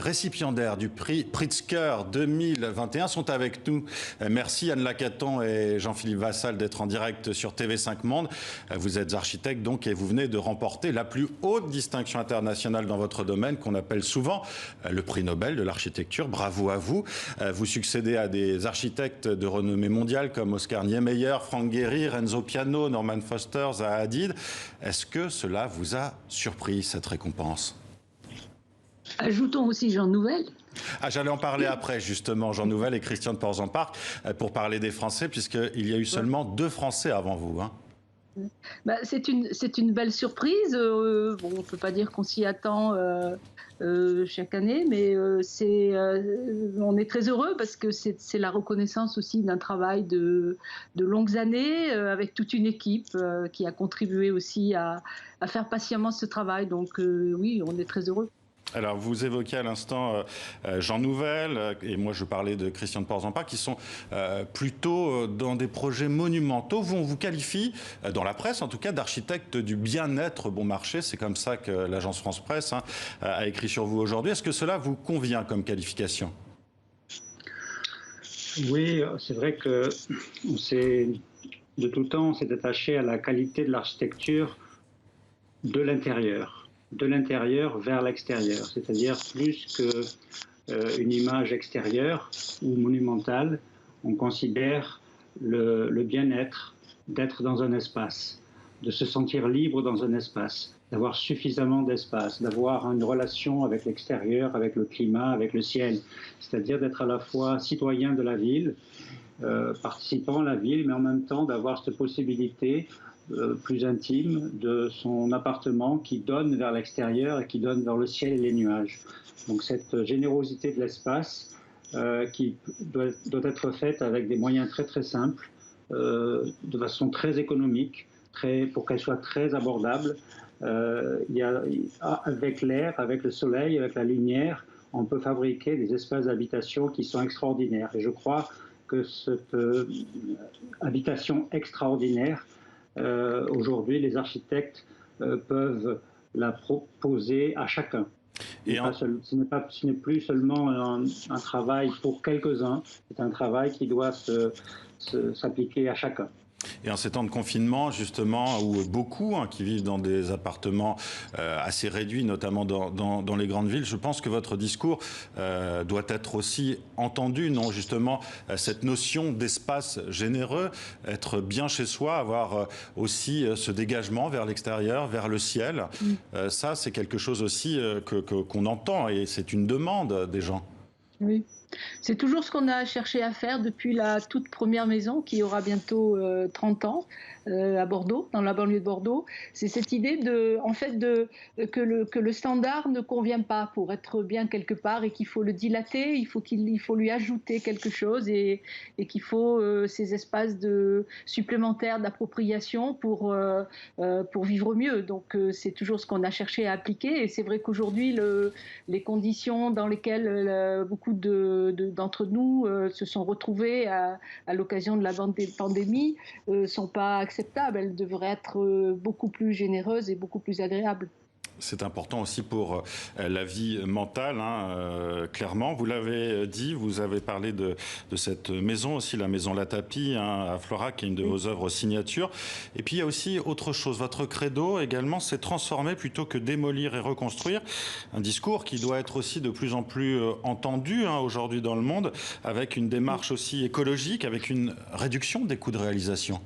récipiendaires du prix Pritzker 2021 sont avec nous. Merci Anne Lacaton et Jean-Philippe Vassal d'être en direct sur TV5 Monde. Vous êtes architecte donc et vous venez de remporter la plus haute distinction internationale dans votre domaine qu'on appelle souvent le prix Nobel de l'architecture. Bravo à vous. Vous succédez à des architectes de renommée mondiale comme Oscar Niemeyer, Frank Gehry, Renzo Piano, Norman Foster, Zaha Hadid. Est-ce que cela vous a surpris, cette récompense ? Ajoutons aussi Jean Nouvel. Ah, j'allais en parler après, justement, Jean Nouvel et Christian de Portzamparc, pour parler des Français, puisqu'il y a eu seulement 2 Français avant vous. Hein. C'est une belle surprise. Bon, on ne peut pas dire qu'on s'y attend chaque année, mais on est très heureux parce que c'est la reconnaissance aussi d'un travail de longues années avec toute une équipe qui a contribué aussi à faire patiemment ce travail. Donc oui, on est très heureux. Alors, vous évoquiez à l'instant Jean Nouvel, et moi je parlais de Christian de Portzamparc, qui sont plutôt dans des projets monumentaux. On vous qualifie, dans la presse en tout cas, d'architecte du bien-être bon marché. C'est comme ça que l'agence France Presse a écrit sur vous aujourd'hui. Est-ce que cela vous convient comme qualification ? Oui, c'est vrai que de tout temps, on s'est attaché à la qualité de l'architecture de l'intérieur vers l'extérieur, c'est-à-dire plus qu'une image extérieure ou monumentale, on considère le bien-être d'être dans un espace, de se sentir libre dans un espace, d'avoir suffisamment d'espace, d'avoir une relation avec l'extérieur, avec le climat, avec le ciel, c'est-à-dire d'être à la fois citoyen de la ville, participant à la ville, mais en même temps d'avoir cette possibilité plus intime de son appartement qui donne vers l'extérieur et qui donne vers le ciel et les nuages. Donc cette générosité de l'espace qui doit être faite avec des moyens très très simples, de façon très économique, pour qu'elle soit très abordable. Avec l'air, avec le soleil, avec la lumière, on peut fabriquer des espaces d'habitation qui sont extraordinaires. Et je crois que cette habitation extraordinaire, aujourd'hui, les architectes peuvent la proposer à chacun. Ce n'est plus seulement un travail pour quelques-uns, c'est un travail qui doit s'appliquer à chacun. Et en ces temps de confinement, justement, où beaucoup qui vivent dans des appartements assez réduits, notamment dans les grandes villes, je pense que votre discours doit être aussi entendu, non, justement, cette notion d'espace généreux, être bien chez soi, avoir aussi ce dégagement vers l'extérieur, vers le ciel. Ça, c'est quelque chose aussi qu'on entend et c'est une demande des gens. Oui. C'est toujours ce qu'on a cherché à faire depuis la toute première maison qui aura bientôt 30 ans à Bordeaux, dans la banlieue de Bordeaux. C'est cette idée que le standard ne convient pas pour être bien quelque part et qu'il faut le dilater, il faut lui ajouter quelque chose et qu'il faut ces espaces supplémentaires d'appropriation pour vivre mieux. Donc c'est toujours ce qu'on a cherché à appliquer et c'est vrai qu'aujourd'hui les conditions dans lesquelles beaucoup d'entre nous se sont retrouvés à l'occasion de la pandémie sont pas acceptables. Elles devraient être beaucoup plus généreuses et beaucoup plus agréables. C'est important aussi pour la vie mentale, clairement. Vous l'avez dit, vous avez parlé de cette maison aussi, la maison Latapie à Florac, qui est une de vos œuvres signature. Et puis il y a aussi autre chose. Votre credo également, c'est transformer plutôt que démolir et reconstruire. Un discours qui doit être aussi de plus en plus entendu aujourd'hui dans le monde, avec une démarche aussi écologique, avec une réduction des coûts de réalisation.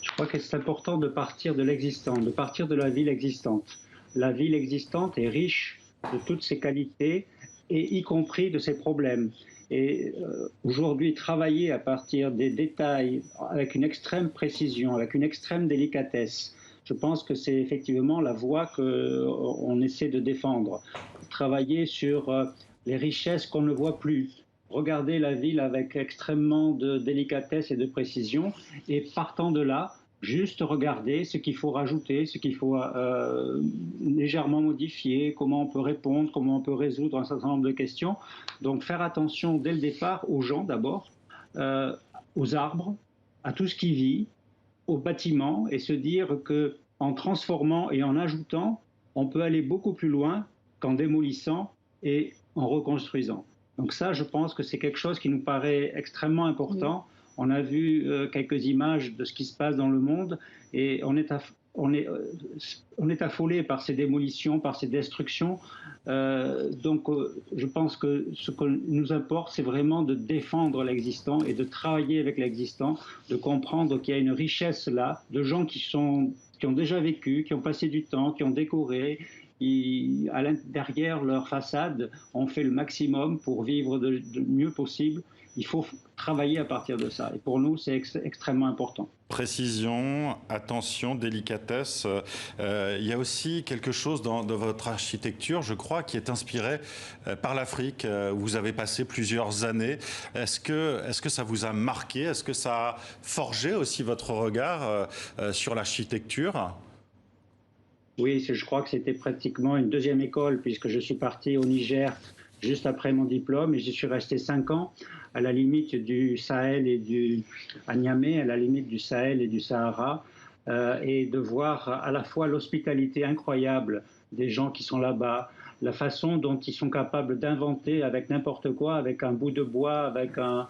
Je crois que c'est important de partir de l'existant, de partir de la ville existante. La ville existante est riche de toutes ses qualités, et y compris de ses problèmes. Et aujourd'hui, travailler à partir des détails, avec une extrême précision, avec une extrême délicatesse, je pense que c'est effectivement la voie qu'on essaie de défendre. Travailler sur les richesses qu'on ne voit plus. Regarder la ville avec extrêmement de délicatesse et de précision, et partant de là, juste regarder ce qu'il faut rajouter, ce qu'il faut légèrement modifier, comment on peut répondre, comment on peut résoudre un certain nombre de questions. Donc faire attention dès le départ aux gens d'abord, aux arbres, à tout ce qui vit, aux bâtiments, et se dire qu'en transformant et en ajoutant, on peut aller beaucoup plus loin qu'en démolissant et en reconstruisant. Donc ça, je pense que c'est quelque chose qui nous paraît extrêmement important. On a vu quelques images de ce qui se passe dans le monde et on est affolé par ces démolitions, par ces destructions. Donc je pense que ce que nous importe, c'est vraiment de défendre l'existant et de travailler avec l'existant, de comprendre qu'il y a une richesse là, de gens qui ont déjà vécu, qui ont passé du temps, qui ont décoré. Derrière leur façade, on fait le maximum pour vivre de mieux possible. Il faut travailler à partir de ça. Et pour nous, c'est extrêmement important. Précision, attention, délicatesse. Il y a aussi quelque chose dans votre architecture, je crois, qui est inspiré par l'Afrique, où vous avez passé plusieurs années. Est-ce que ça vous a marqué? Est-ce que ça a forgé aussi votre regard sur l'architecture? Oui, je crois que c'était pratiquement une deuxième école, puisque je suis parti au Niger juste après mon diplôme et j'y suis resté 5 ans à la limite du Sahel à Niamey, à la limite du Sahel et du Sahara, et de voir à la fois l'hospitalité incroyable des gens qui sont là-bas, la façon dont ils sont capables d'inventer avec n'importe quoi, avec un bout de bois, avec un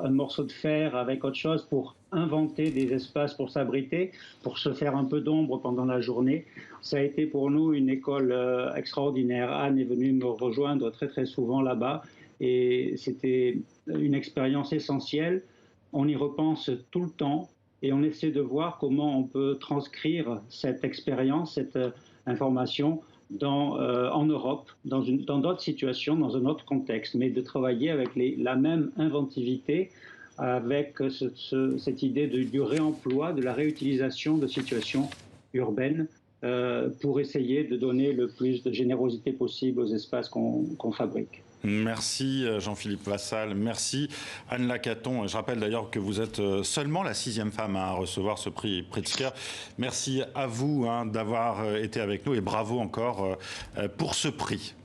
morceau de fer, avec autre chose, pour inventer des espaces pour s'abriter, pour se faire un peu d'ombre pendant la journée. Ça a été pour nous une école extraordinaire. Anne est venue me rejoindre très très souvent là-bas et c'était une expérience essentielle. On y repense tout le temps et on essaie de voir comment on peut transcrire cette expérience, cette information en Europe, dans d'autres situations, dans un autre contexte, mais de travailler avec la même inventivité, avec cette idée du réemploi, de la réutilisation de situations urbaines pour essayer de donner le plus de générosité possible aux espaces qu'on fabrique. Merci Jean-Philippe Vassal, merci Anne Lacaton. Je rappelle d'ailleurs que vous êtes seulement la 6e femme à recevoir ce prix Pritzker. Merci à vous d'avoir été avec nous et bravo encore pour ce prix.